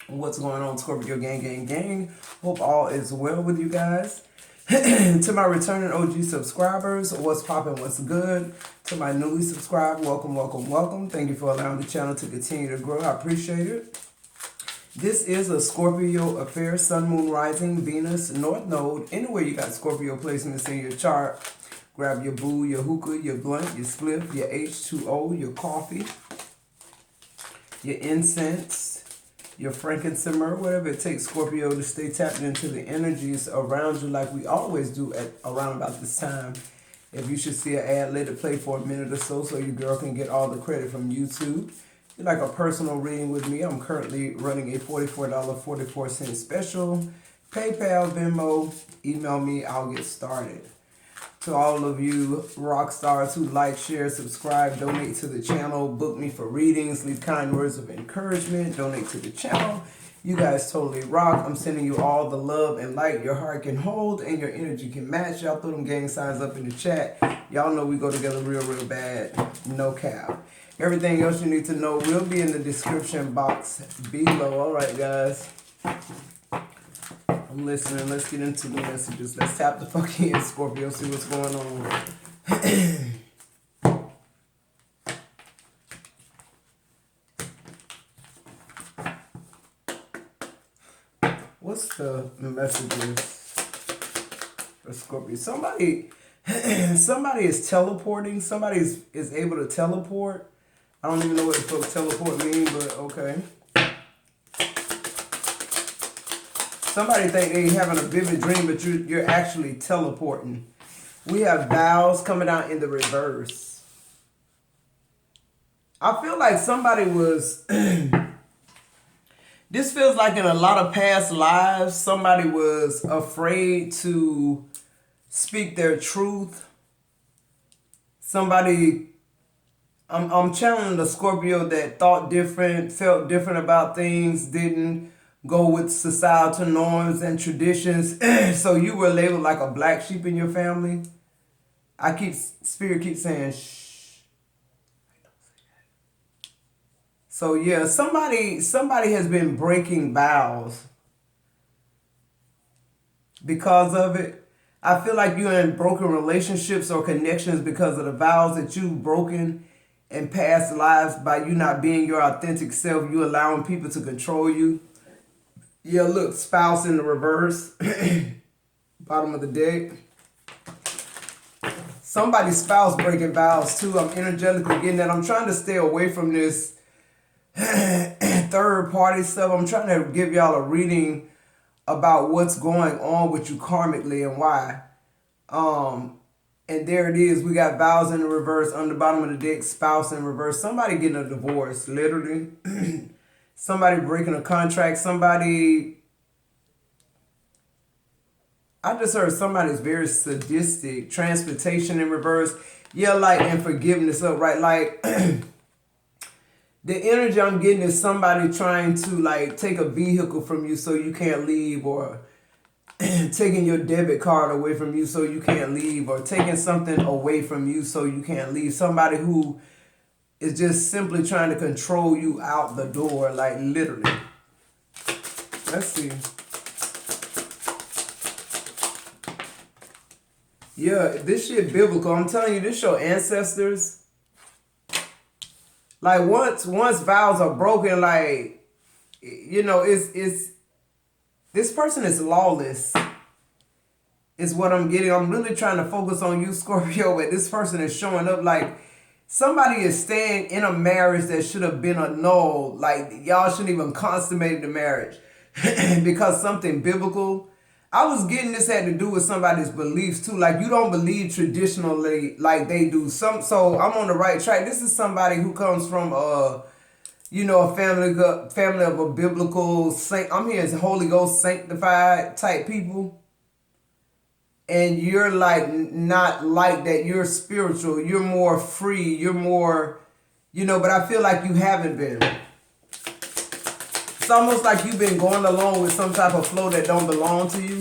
What's going on, Scorpio gang? Hope all is well with you guys. To my returning OG subscribers, what's poppin', what's good? To my newly subscribed, welcome. Thank you for allowing the channel to continue to grow. I appreciate it. This is a Scorpio affair, Sun, Moon, Rising, Venus, North Node. Anywhere you got Scorpio placements in your chart, grab your boo, your hookah, your blunt, your spliff, your H2O, your coffee, your incense, your frankincense, whatever it takes, Scorpio, to stay tapped into the energies around you like we always do at around about this time. If you should see an ad, let it play for a minute or so your girl can get all the credit from YouTube. If you'd like a personal reading with me, I'm currently running a $44.44 special. PayPal, Venmo, email me, I'll get started. To all of you rock stars who like, share, subscribe, donate to the channel, book me for readings, leave kind words of encouragement, donate to the channel. You guys totally rock. I'm sending you all the love and light your heart can hold and your energy can match. Y'all throw them gang signs up in the chat. Y'all know we go together real bad. No cap. Everything else you need to know will be in the description box below. All right, guys. I'm listening. Let's get into the messages. Let's tap the fuck in, Scorpio, see what's going on. What's the messages for Scorpio? Somebody is teleporting. Somebody is able to teleport. I don't even know what the fuck teleport means, but okay. Somebody think they having a vivid dream, but you're actually teleporting. We have vows coming out in the reverse. I feel like somebody was... This feels like in a lot of past lives, somebody was afraid to speak their truth. Somebody... I'm channeling the Scorpio that thought different, felt different about things, didn't go with societal norms and traditions. So you were labeled like a black sheep in your family. Spirit keeps saying, shh. So yeah, somebody has been breaking vows because of it. I feel like you're in broken relationships or connections because of the vows that you've broken in past lives by you not being your authentic self, you allowing people to control you. Yeah, look, spouse in the reverse. Bottom of the deck. Somebody's spouse breaking vows too. I'm energetically getting that. I'm trying to stay away from this third party stuff. I'm trying to give y'all a reading about what's going on with you karmically and why. And there it is. We got vows in the reverse. On the bottom of the deck, spouse in reverse. Somebody getting a divorce, literally. Somebody breaking a contract. Somebody... I just heard somebody's very sadistic. Transportation in reverse. Yeah, like, and forgiveness upright. Like, the energy I'm getting is somebody trying to, like, take a vehicle from you so you can't leave, or taking your debit card away from you so you can't leave, or taking something away from you so you can't leave. Somebody who is just simply trying to control you out the door, like literally. Let's see. Yeah, this shit biblical. I'm telling you, this your ancestors. Like once vows are broken, like, you know, it's this person is lawless. Is what I'm getting. I'm really trying to focus on you, Scorpio, but this person is showing up like somebody is staying in a marriage that should have been annulled. Like, y'all shouldn't even consummate the marriage because something biblical. I was getting this had to do with somebody's beliefs too. Like, you don't believe traditionally like they do. So I'm on the right track. This is somebody who comes from you know, a family of a biblical saint. I'm here as Holy Ghost sanctified type people. And you're like not like that. You're spiritual. You're more free. You're more, you know, but I feel like you haven't been. It's almost like you've been going along with some type of flow that don't belong to you.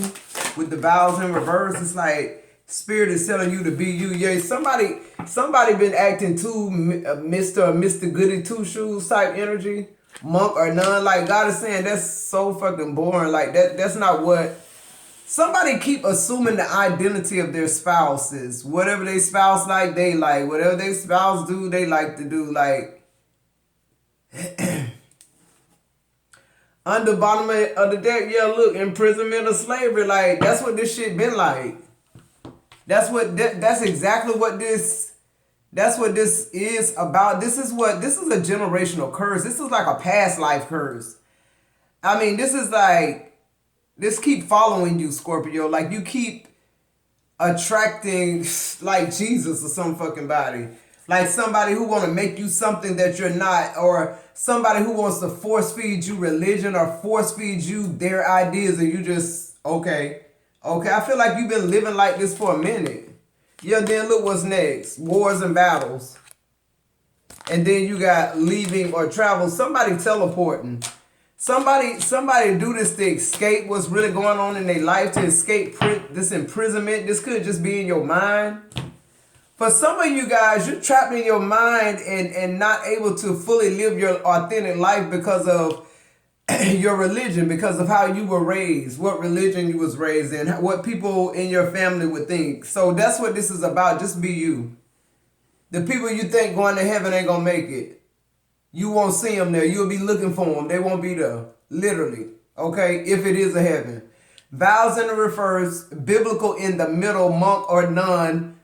With the vows in reverse, it's like spirit is telling you to be you. Yeah, somebody been acting too Mr. or Mr. Goody Two Shoes type energy. monk or nun. Like, God is saying that's so fucking boring. Like, that's not what... Somebody keep assuming the identity of their spouses. Whatever they spouse like, they like. Whatever they spouse do, they like to do. Like, under bottom of the deck, yeah, look, imprisonment or slavery. Like, that's what this shit been like. That's exactly what this... That's what this is about. This is a generational curse. This is like a past life curse. I mean, this is like... This keep following you, Scorpio. Like, you keep attracting, like, Jesus or some fucking body. Like, somebody who want to make you something that you're not. Or somebody who wants to force feed you religion or force feed you their ideas. And you just, okay. I feel like you've been living like this for a minute. Yeah, then look what's next. Wars and battles. And then you got leaving or travel. Somebody teleporting. Somebody do this to escape what's really going on in their life, to escape this imprisonment. This could just be in your mind. For some of you guys, you're trapped in your mind and not able to fully live your authentic life because of your religion, because of how you were raised, what religion you was raised in, what people in your family would think. So that's what this is about. Just be you. The people you think going to heaven ain't gonna make it. You won't see them there. You'll be looking for them. They won't be there. Literally. Okay? If it is a heaven. Vows in the reverse. Biblical in the middle. Monk or nun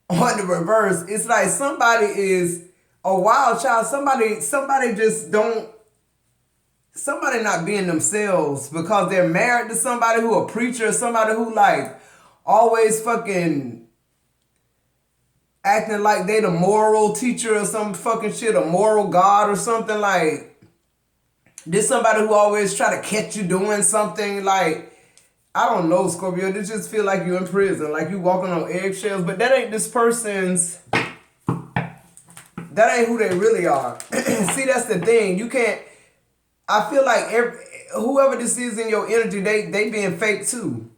on the reverse. It's like somebody is a wild child. Somebody just don't... Somebody not being themselves because they're married to somebody who a preacher. Somebody who like always fucking... acting like they the moral teacher or some fucking shit, a moral god or something. Like, this somebody who always try to catch you doing something. Like, I don't know, Scorpio. This just feel like you in prison, like you walking on eggshells. But that ain't this person's... That ain't who they really are. See, that's the thing. You can't... I feel like whoever this is in your energy, they being fake too.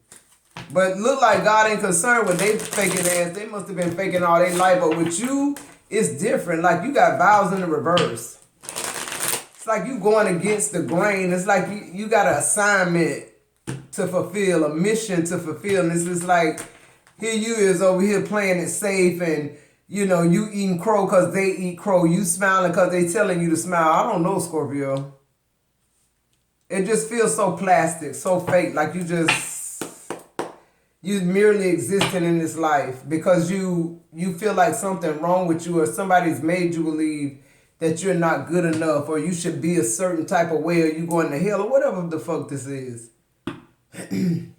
But look like God ain't concerned with they faking ass. They must have been faking all their life. But with you, it's different. Like, you got vows in the reverse. It's like you going against the grain. It's like you got an assignment to fulfill, a mission to fulfill. And it's just like, here you is over here playing it safe. And, you know, you eating crow because they eat crow. You smiling because they telling you to smile. I don't know, Scorpio. It just feels so plastic, so fake. Like you merely existing in this life because you feel like something wrong with you or somebody's made you believe that you're not good enough or you should be a certain type of way or you going to hell or whatever the fuck this is. And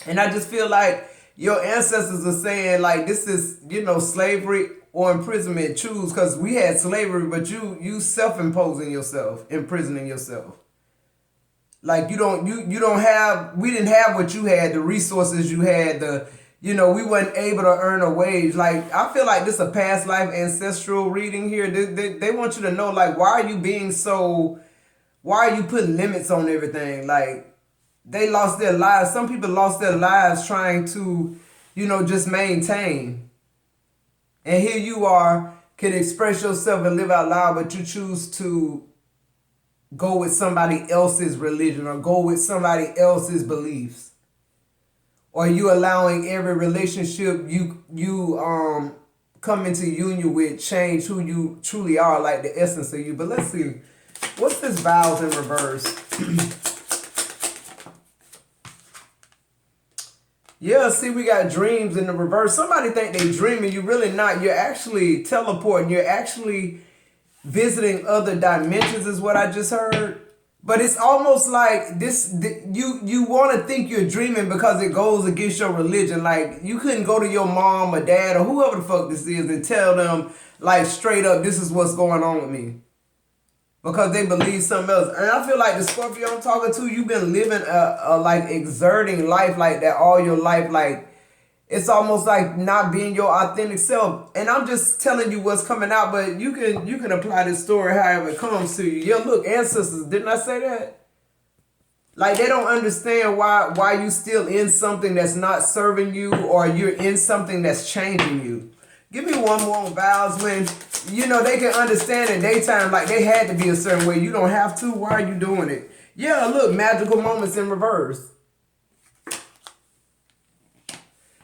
I just feel like your ancestors are saying like this is, you know, slavery or imprisonment. Choose, because we had slavery, but you self-imposing yourself, imprisoning yourself. Like we didn't have what you had, the resources you had, we weren't able to earn a wage. Like, I feel like this is a past life ancestral reading here. They want you to know, like, why are you putting limits on everything? Like, they lost their lives. Some people lost their lives trying to, just maintain. And here you are, can express yourself and live out loud, but you choose to go with somebody else's religion or go with somebody else's beliefs. Or you allowing every relationship you come into union with change who you truly are, like the essence of you. But let's see. What's this vows in reverse? Yeah, see, we got dreams in the reverse. Somebody think they dreaming. You're really not. You're actually teleporting. You're actually visiting other dimensions is what I just heard. But it's almost like you want to think you're dreaming because it goes against your religion. Like, you couldn't go to your mom or dad or whoever the fuck this is and tell them, like, straight up, this is what's going on with me. Because they believe something else. And I feel like the Scorpio I'm talking to, you've been living like exerting life like that all your life. Like, it's almost like not being your authentic self. And I'm just telling you what's coming out, but you can apply this story however it comes to you. Yo, look, ancestors, didn't I say that? Like, they don't understand why you still in something that's not serving you or you're in something that's changing you. Give me one more on vows. you know, they can understand in daytime, like they had to be a certain way. You don't have to. Why are you doing it? Yeah, look, magical moments in reverse.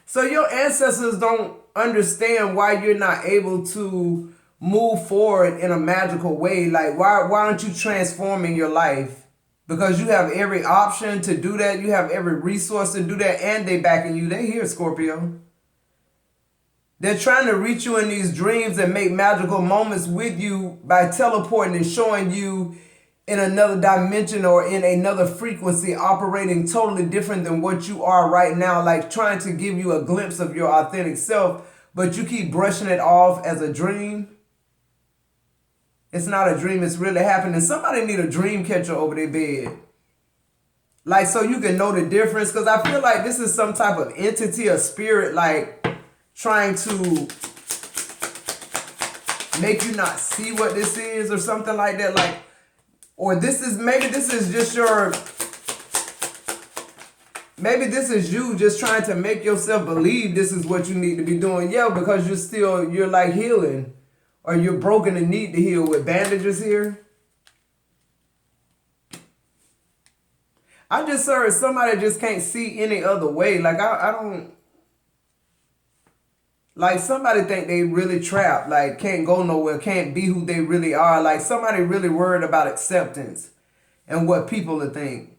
So your ancestors don't understand why you're not able to move forward in a magical way. Like, why aren't you transforming your life? Because you have every option to do that. You have every resource to do that. And they backing you. They here, Scorpio. They're trying to reach you in these dreams and make magical moments with you by teleporting and showing you in another dimension or in another frequency operating totally different than what you are right now. Like trying to give you a glimpse of your authentic self, but you keep brushing it off as a dream. It's not a dream, it's really happening. Somebody need a dream catcher over their bed. Like so you can know the difference. Because I feel like this is some type of entity or spirit like trying to make you not see what this is or something like that. Like, or this is, maybe this is just your, maybe this is you just trying to make yourself believe this is what you need to be doing. Yeah, because you're like healing. Or you're broken and need to heal with bandages here. I just heard somebody just can't see any other way. Like, I don't... Like, somebody think they really trapped. Like, can't go nowhere. Can't be who they really are. Like, somebody really worried about acceptance and what people will think.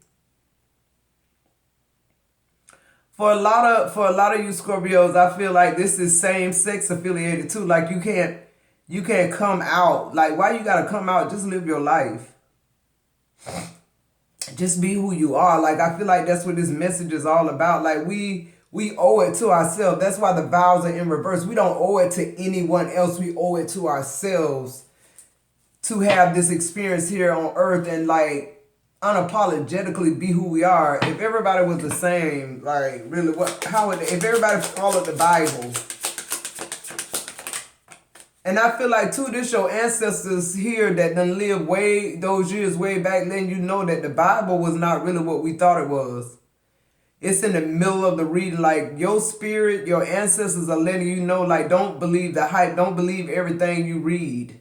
For a lot of you Scorpios, I feel like this is same-sex affiliated too. Like, you can't come out. Like, why you gotta come out? Just live your life. Just be who you are. Like, I feel like that's what this message is all about. Like, we owe it to ourselves. That's why the vows are in reverse. We don't owe it to anyone else. We owe it to ourselves to have this experience here on earth and, like, unapologetically be who we are. If everybody was the same, like, really, if everybody followed the Bible... And I feel like, too, this your ancestors here that done lived those years way back then, you know that the Bible was not really what we thought it was. It's in the middle of the reading. Like, your spirit, your ancestors are letting you know, like, don't believe the hype. Don't believe everything you read.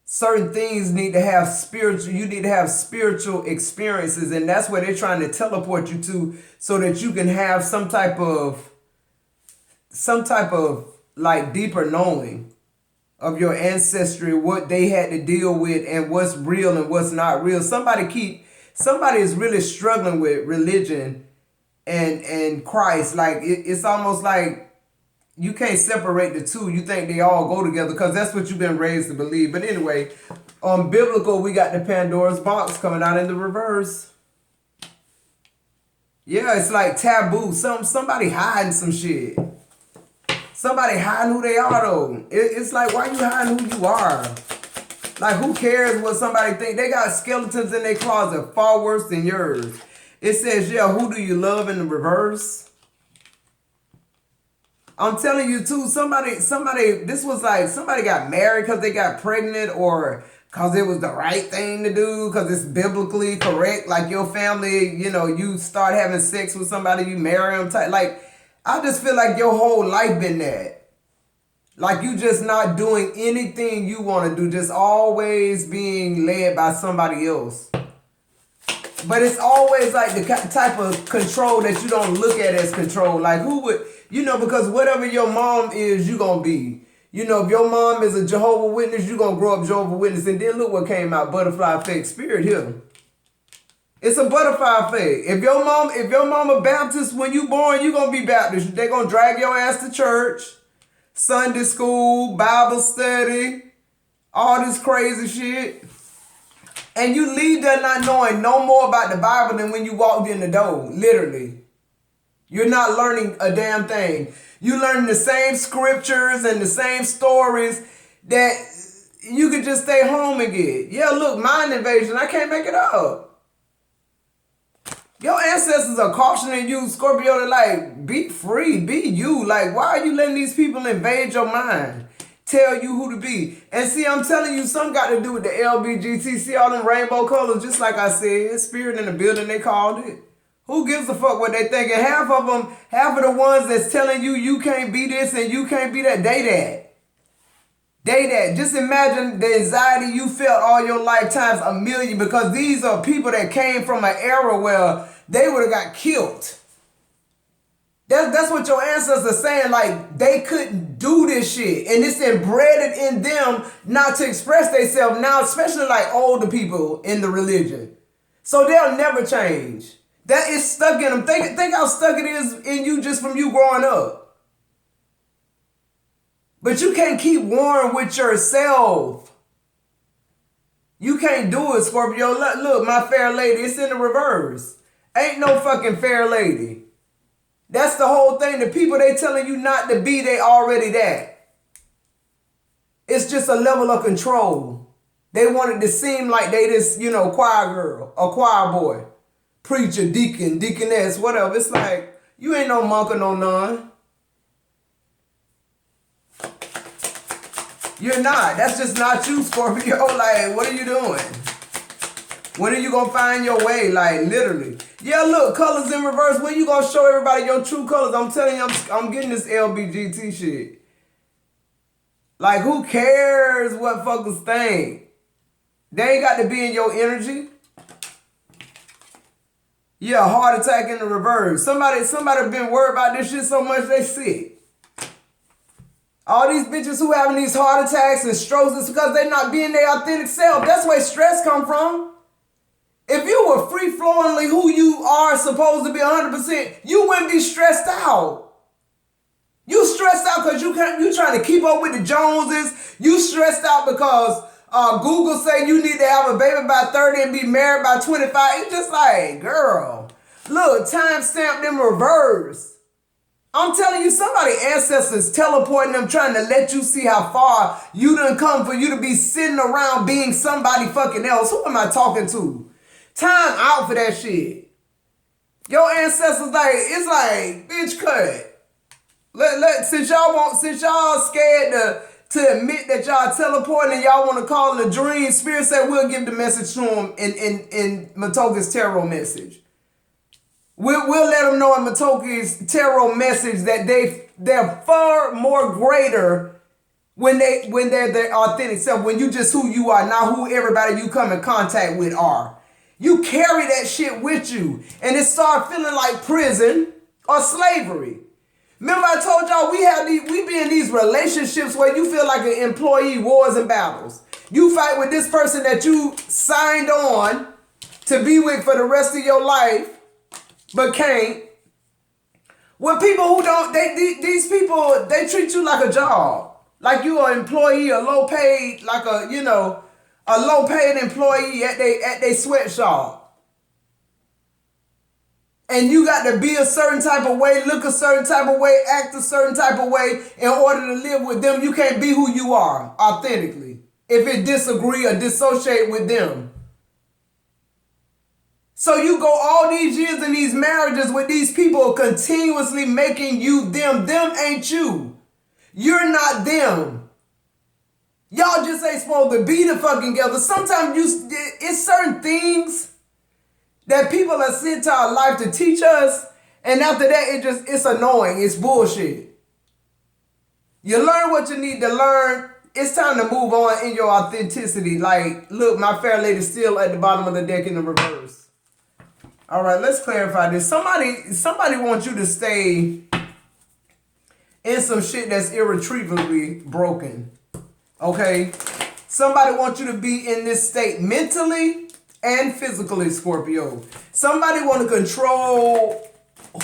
Certain things need to have you need to have spiritual experiences. And that's where they're trying to teleport you to so that you can have some type of like deeper knowing of your ancestry, what they had to deal with and what's real and what's not real. Somebody is really struggling with religion and Christ. Like it's almost like you can't separate the two. You think they all go together because that's what you've been raised to believe. But anyway, on biblical, we got the Pandora's box coming out in the reverse. Yeah, it's like taboo. Somebody hiding some shit. Somebody hiding who they are, though. It's like, why you hiding who you are? Like, who cares what somebody think? They got skeletons in their closet far worse than yours. It says, yeah, who do you love in the reverse? I'm telling you, too, this was like, somebody got married because they got pregnant or because it was the right thing to do, because it's biblically correct. Like, your family, you know, you start having sex with somebody, you marry them, like... I just feel like your whole life been that. Like you just not doing anything you want to do. Just always being led by somebody else. But it's always like the type of control that you don't look at as control. Like who would, you know, because whatever your mom is, you going to be. You know, if your mom is a Jehovah's Witness, you going to grow up Jehovah's Witness. And then look what came out, butterfly effect, spirit here. It's a butterfly effect. If your mom a Baptist, when you born, you gonna be Baptist. They gonna drag your ass to church, Sunday school, Bible study, all this crazy shit. And you leave there not knowing no more about the Bible than when you walked in the door, literally. You're not learning a damn thing. You learning the same scriptures and the same stories that you could just stay home and get. Yeah, look, mind invasion, I can't make it up. Your ancestors are cautioning you, Scorpio, to like, be free, be you. Like, why are you letting these people invade your mind? Tell you who to be. And see, I'm telling you, something got to do with the LBGT. See all them rainbow colors? Just like I said, spirit in the building, they called it. Who gives a fuck what they think? And half of the ones that's telling you you can't be this and you can't be that, they that. They that, just imagine the anxiety you felt all your lifetimes a million, because these are people that came from an era where they would have got killed. That's what your ancestors are saying, like they couldn't do this shit. And it's embedded in them not to express themselves now, especially like older people in the religion. So they'll never change. That is stuck in them. Think how stuck it is in you just from you growing up. But you can't keep warring with yourself. You can't do it, Scorpio. Look, my fair lady, it's in the reverse. Ain't no fucking fair lady. That's the whole thing. The people they telling you not to be, they already that. It's just a level of control. They wanted to seem like they this, choir girl, a choir boy, preacher, deacon, deaconess, whatever. It's like, you ain't no monk or no nun. You're not. That's just not you, Scorpio. Like, what are you doing? When are you going to find your way? Like, literally. Yeah, look, colors in reverse. When you going to show everybody your true colors? I'm telling you, I'm getting this LBGT shit. Like, who cares what fuckers think? They ain't got to be in your energy. Yeah, heart attack in the reverse. Somebody been worried about this shit so much they sick. All these bitches who having these heart attacks and strokes is because they not being their authentic self. That's where stress come from. If you were free-flowingly who you are supposed to be 100%, you wouldn't be stressed out. You stressed out because you trying to keep up with the Joneses. You stressed out because Google say you need to have a baby by 30 and be married by 25. It's just like, girl, look, time stamped in reverse. I'm telling you, somebody ancestors teleporting them, trying to let you see how far you done come for you to be sitting around being somebody fucking else. Who am I talking to? Time out for that shit. Your ancestors it's like, bitch, cut. Since y'all scared to admit that y'all teleporting and y'all want to call it a dream, Spirit said we'll give the message to them in Maitoki's tarot message. We'll let them know in Maitoki's tarot message that they're far more greater when they're their authentic self, when you just who you are, not who everybody you come in contact with are. You carry that shit with you, and it start feeling like prison or slavery. Remember I told y'all we be in these relationships where you feel like an employee, wars and battles. You fight with this person that you signed on to be with for the rest of your life, but can't. With people who don't, these people, they treat you like a job. Like you are an employee, a low paid, like a low paid employee at they sweatshop. And you got to be a certain type of way, look a certain type of way, act a certain type of way in order to live with them. You can't be who you are authentically if it disagree or dissociate with them. So you go all these years in these marriages with these people continuously making you them. Them ain't you. You're not them. Y'all just ain't supposed to be the fucking together. Sometimes it's certain things that people are sent to our life to teach us, and after that it's annoying. It's bullshit. You learn what you need to learn. It's time to move on in your authenticity. Like, look, my fair lady's still at the bottom of the deck in the reverse. All right, let's clarify this. Somebody wants you to stay in some shit that's irretrievably broken. Okay? Somebody wants you to be in this state mentally and physically, Scorpio. Somebody want to control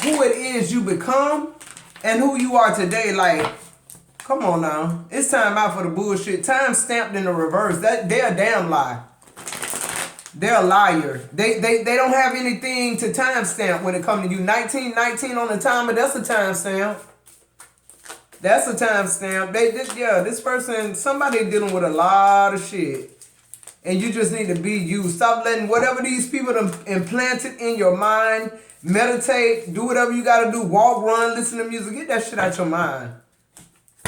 who it is you become and who you are today. Like, come on now. It's time out for the bullshit. Time stamped in the reverse. They're a damn lie. They're a liar. They don't have anything to timestamp when it comes to you. 1919 on the timer, that's a timestamp. That's a timestamp. This person, somebody dealing with a lot of shit. And you just need to be you. Stop letting whatever these people have implanted in your mind. Meditate. Do whatever you got to do. Walk, run, listen to music. Get that shit out your mind.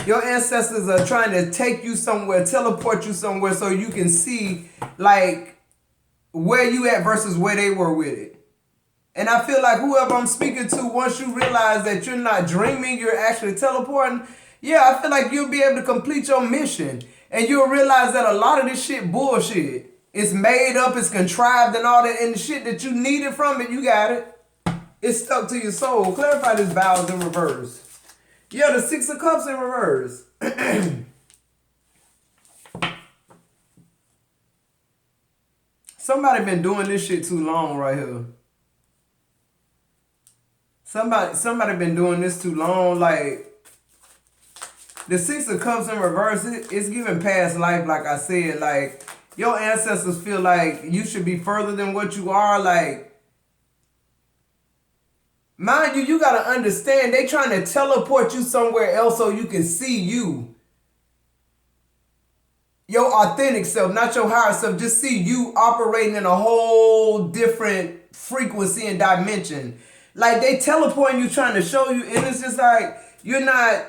Your ancestors are trying to take you somewhere, teleport you somewhere so you can see, like, where you at versus where they were with it. And I feel like whoever I'm speaking to, once you realize that you're not dreaming, you're actually teleporting, I feel like you'll be able to complete your mission. And you'll realize that a lot of this shit bullshit. It's made up, it's contrived and all that, and the shit that you needed from it, you got it. It's stuck to your soul. Clarify this vows in reverse. Yeah, the Six of Cups in reverse. Somebody been doing this shit too long right here. Somebody been doing this too long. Like, the Six of Cups in reverse, it's giving past life, like I said. Like, your ancestors feel like you should be further than what you are. Like, mind you, you gotta understand, they trying to teleport you somewhere else so you can see you. Your authentic self, not your higher self. Just see you operating in a whole different frequency and dimension. Like, they teleporting you, trying to show you, and it's just like, you're not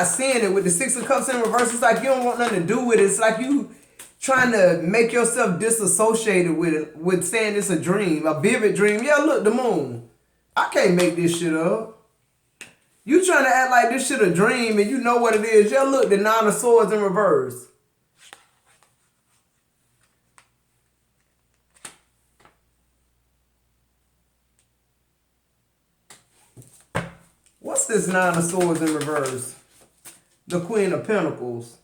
seeing it. With the Six of Cups in reverse, it's like you don't want nothing to do with it. It's like you trying to make yourself disassociated with it, with saying it's a dream, a vivid dream. Yeah, look, the moon. I can't make this shit up. You trying to act like this shit a dream and you know what it is. Yeah, look, the Nine of Swords in reverse. What's this Nine of Swords in reverse? The Queen of Pentacles.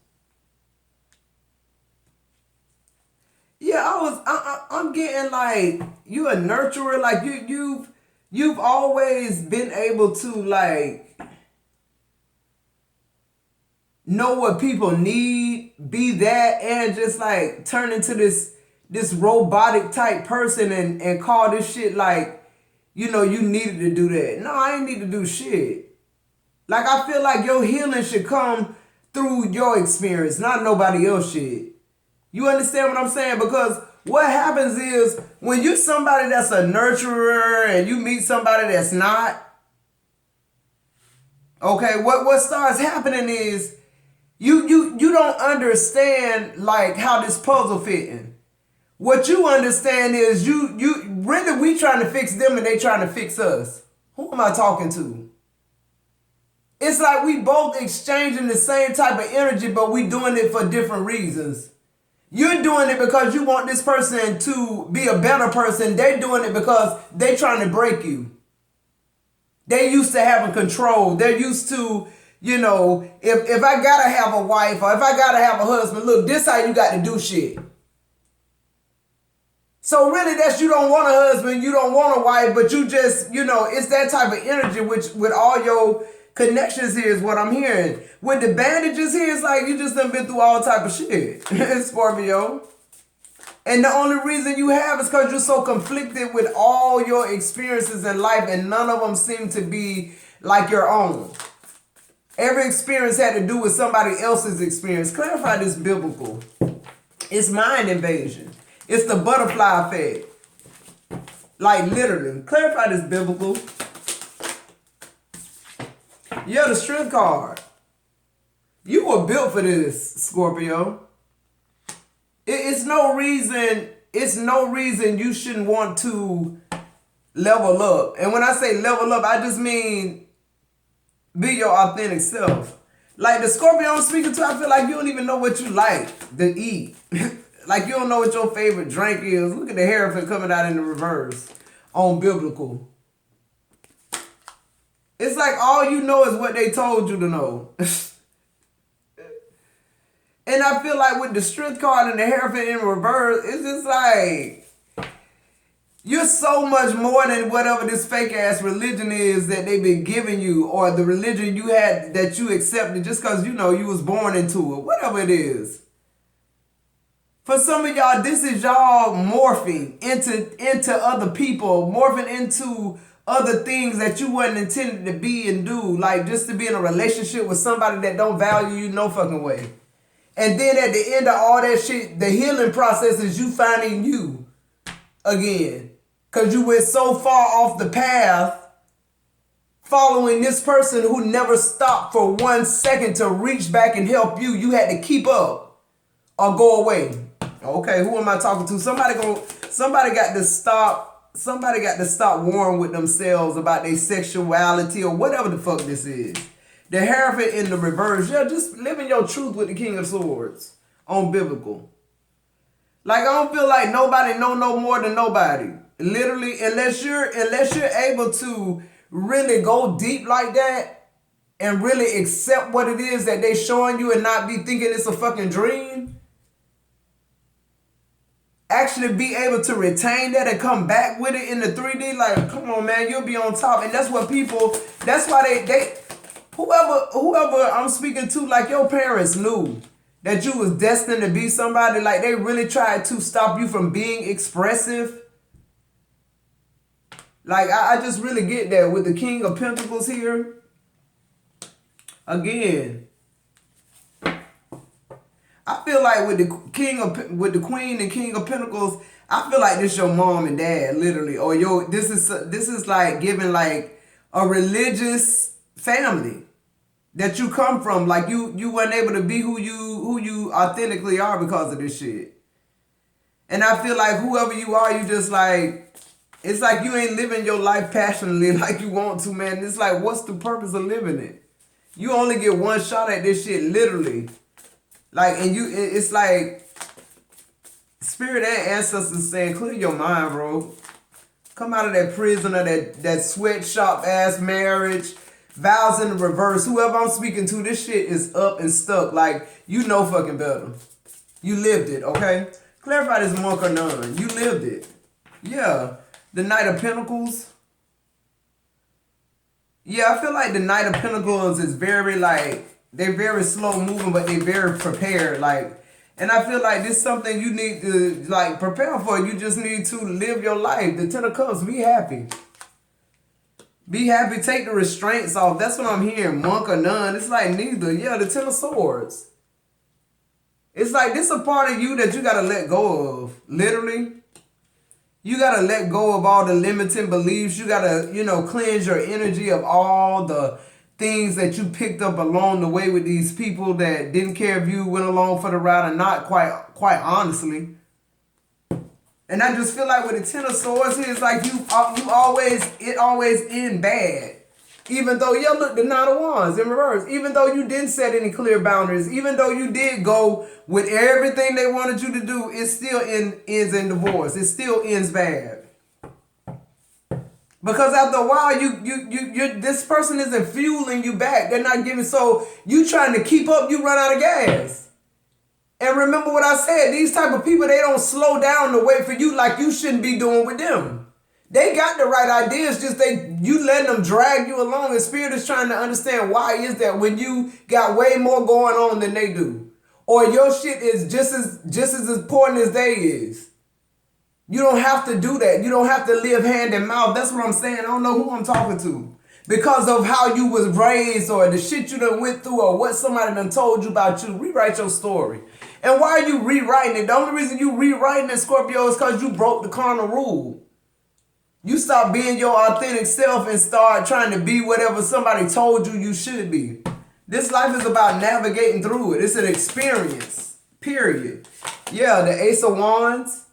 Yeah, I'm getting like, you a nurturer. Like, you've always been able to, like, know what people need, be that, and just like turn into this robotic type person and call this shit like, you know, you needed to do that. No, I ain't need to do shit. Like, I feel like your healing should come through your experience, not nobody else shit. You understand what I'm saying? Because what happens is, when you're somebody that's a nurturer and you meet somebody that's not, okay, what starts happening is you don't understand, like, how this puzzle fitting. What you understand is you really, we trying to fix them and they trying to fix us. Who am I talking to? It's like we both exchanging the same type of energy, but we doing it for different reasons. You're doing it because you want this person to be a better person. They're doing it because they're trying to break you. They're used to having control. They're used to, you know, if I gotta have a wife or if I gotta have a husband, look, this how you got to do shit. So really, that's, you don't want a husband, you don't want a wife, but you just, you know, it's that type of energy, which with all your connections here is what I'm hearing. With the bandages here, it's like you just done been through all type of shit, Scorpio. And the only reason you have is because you're so conflicted with all your experiences in life, and none of them seem to be like your own. Every experience had to do with somebody else's experience. Clarify this biblical. It's mind invasion. It's the butterfly effect. Like, literally. Clarify this biblical. Yeah, the Strength card. You were built for this, Scorpio. It's no reason you shouldn't want to level up. And when I say level up, I just mean be your authentic self. Like, the Scorpio I'm speaking to, I feel like you don't even know what you like to eat. Like, you don't know what your favorite drink is. Look at the Hierophant coming out in the reverse on biblical. It's like all you know is what they told you to know. And I feel like with the Strength card and the Hierophant in reverse, it's just like, you're so much more than whatever this fake ass religion is that they've been giving you, or the religion you had that you accepted just because, you know, you was born into it. Whatever it is. For some of y'all, this is y'all morphing into other people, morphing into other things that you wasn't intended to be and do. Like, just to be in a relationship with somebody that don't value you no fucking way. And then at the end of all that shit, the healing process is you finding you again. Because you went so far off the path following this person who never stopped for 1 second to reach back and help you. You had to keep up or go away. Okay, who am I talking to? Somebody got to stop warring with themselves about their sexuality or whatever the fuck this is. The Hierophant in the reverse. Yeah, just living your truth with the King of Swords. on biblical. Like, I don't feel like nobody know no more than nobody. Literally, unless you're able to really go deep like that and really accept what it is that they showing you and not be thinking it's a fucking dream. Actually be able to retain that and come back with it in the 3D. Like, come on, man, you'll be on top. And that's what people, that's why they whoever I'm speaking to, like your parents knew that you was destined to be somebody. Like, they really tried to stop you from being expressive. Like, I just really get that with the King of Pentacles here. Again, I feel like with the Queen and King of Pentacles, I feel like this your mom and dad, literally, or this is like giving like a religious family that you come from. Like, you weren't able to be who you authentically are because of this shit. And I feel like whoever you are, you just like, it's like you ain't living your life passionately like you want to, man. It's like, what's the purpose of living it? You only get one shot at this shit, literally. Like, and it's like spirit and ancestors saying, clear your mind, bro. Come out of that prison or that sweatshop ass marriage. Vows in the reverse. Whoever I'm speaking to, this shit is up and stuck. Like, you know fucking better. You lived it, okay? Clarify this monk or none. You lived it. Yeah. The Knight of Pentacles. Yeah, I feel like the Knight of Pentacles is very like, they're very slow moving, but they're very prepared. Like, and I feel like this is something you need to like prepare for. You just need to live your life. The Ten of Cups, be happy. Be happy, take the restraints off. That's what I'm hearing. Monk or none. It's like neither. Yeah, the Ten of Swords. It's like this is a part of you that you got to let go of. Literally. You got to let go of all the limiting beliefs. You got to, cleanse your energy of all the things that you picked up along the way with these people that didn't care if you went along for the ride or not, quite honestly. And I just feel like with the Ten of Swords here, it's like it always end bad. Even though, look, the Nine of Wands in reverse. Even though you didn't set any clear boundaries, even though you did go with everything they wanted you to do, it still ends in divorce. It still ends bad. Because after a while, this person isn't fueling you back. They're not giving, so you trying to keep up, you run out of gas. And remember what I said, these type of people, they don't slow down to wait for you like you shouldn't be doing with them. They got the right ideas, just you letting them drag you along. And Spirit is trying to understand why is that when you got way more going on than they do. Or your shit is just as important as they is. You don't have to do that. You don't have to live hand in mouth. That's what I'm saying. I don't know who I'm talking to. Because of how you was raised or the shit you done went through or what somebody done told you about you. Rewrite your story. And why are you rewriting it? The only reason you rewriting it, Scorpio, is because you broke the carnal rule. You stop being your authentic self and start trying to be whatever somebody told you should be. This life is about navigating through it. It's an experience, period. Yeah, the Ace of Wands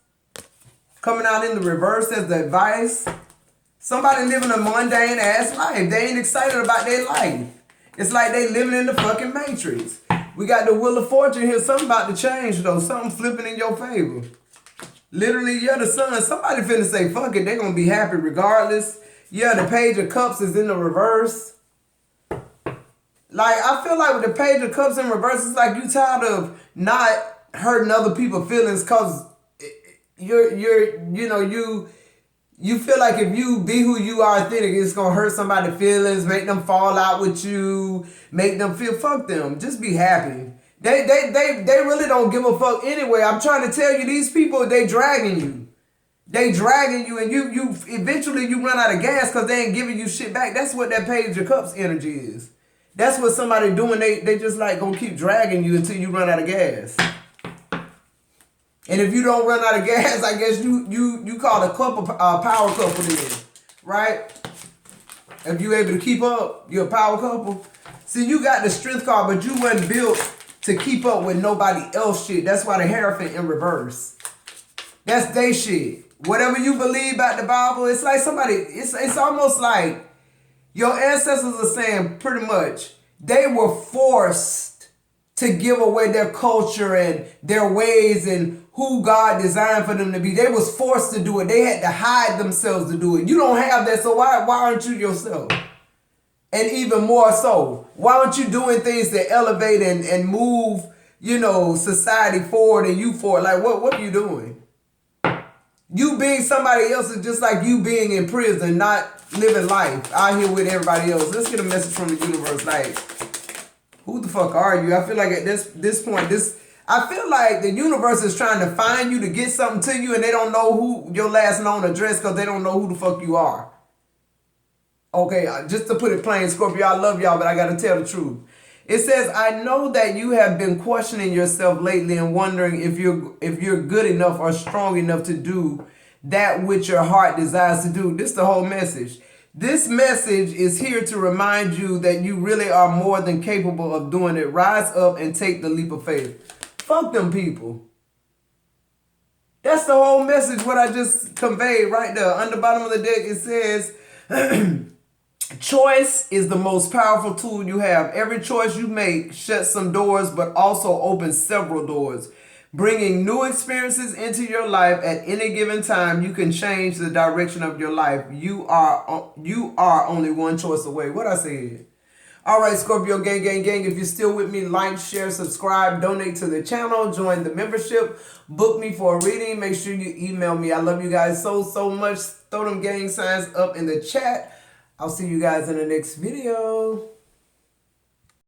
coming out in the reverse as the advice. Somebody living a mundane ass life. They ain't excited about their life. It's like they living in the fucking Matrix. We got the Wheel of Fortune here. Something about to change though. Something flipping in your favor. Literally, the Sun. Somebody finna say, fuck it. They gonna be happy regardless. Yeah, the Page of Cups is in the reverse. Like, I feel like with the Page of Cups in reverse, it's like you tired of not hurting other people's feelings because you feel like if you be who you are authentic, it's gonna hurt somebody's feelings, make them fall out with you, make them feel, fuck them. Just be happy. They really don't give a fuck anyway. I'm trying to tell you, these people, they dragging you. They dragging you, and you eventually you run out of gas because they ain't giving you shit back. That's what that Page of Cups energy is. That's what somebody doing. They just like gonna keep dragging you until you run out of gas. And if you don't run out of gas, I guess you call a power couple then, right? If you able to keep up, you're a power couple. See, you got the Strength card, but you wasn't built to keep up with nobody else shit. That's why the Hierophant in reverse. That's they shit. Whatever you believe about the Bible, it's like somebody, it's almost like your ancestors are saying pretty much they were forced to give away their culture and their ways and who God designed for them to be. They was forced to do it. They had to hide themselves to do it. You don't have that, so why aren't you yourself? And even more so, why aren't you doing things that elevate and move, you know, society forward and you forward? Like, what are you doing? You being somebody else is just like you being in prison, not living life out here with everybody else. Let's get a message from the universe. Like, who the fuck are you? I feel like at this point, I feel like the universe is trying to find you to get something to you, and they don't know who your last known address because they don't know who the fuck you are. Okay, just to put it plain, Scorpio, I love y'all, but I got to tell the truth. It says, I know that you have been questioning yourself lately and wondering if you're good enough or strong enough to do that which your heart desires to do. This is the whole message. This message is here to remind you that you really are more than capable of doing it. Rise up and take the leap of faith. Fuck them people. That's the whole message, what I just conveyed right there. On the bottom of the deck, it says, choice is the most powerful tool you have. Every choice you make shuts some doors, but also opens several doors. Bringing new experiences into your life at any given time, you can change the direction of your life. You are only one choice away. What I said. All right, Scorpio gang, gang, gang. If you're still with me, like, share, subscribe, donate to the channel, join the membership, book me for a reading. Make sure you email me. I love you guys so much. Throw them gang signs up in the chat. I'll see you guys in the next video.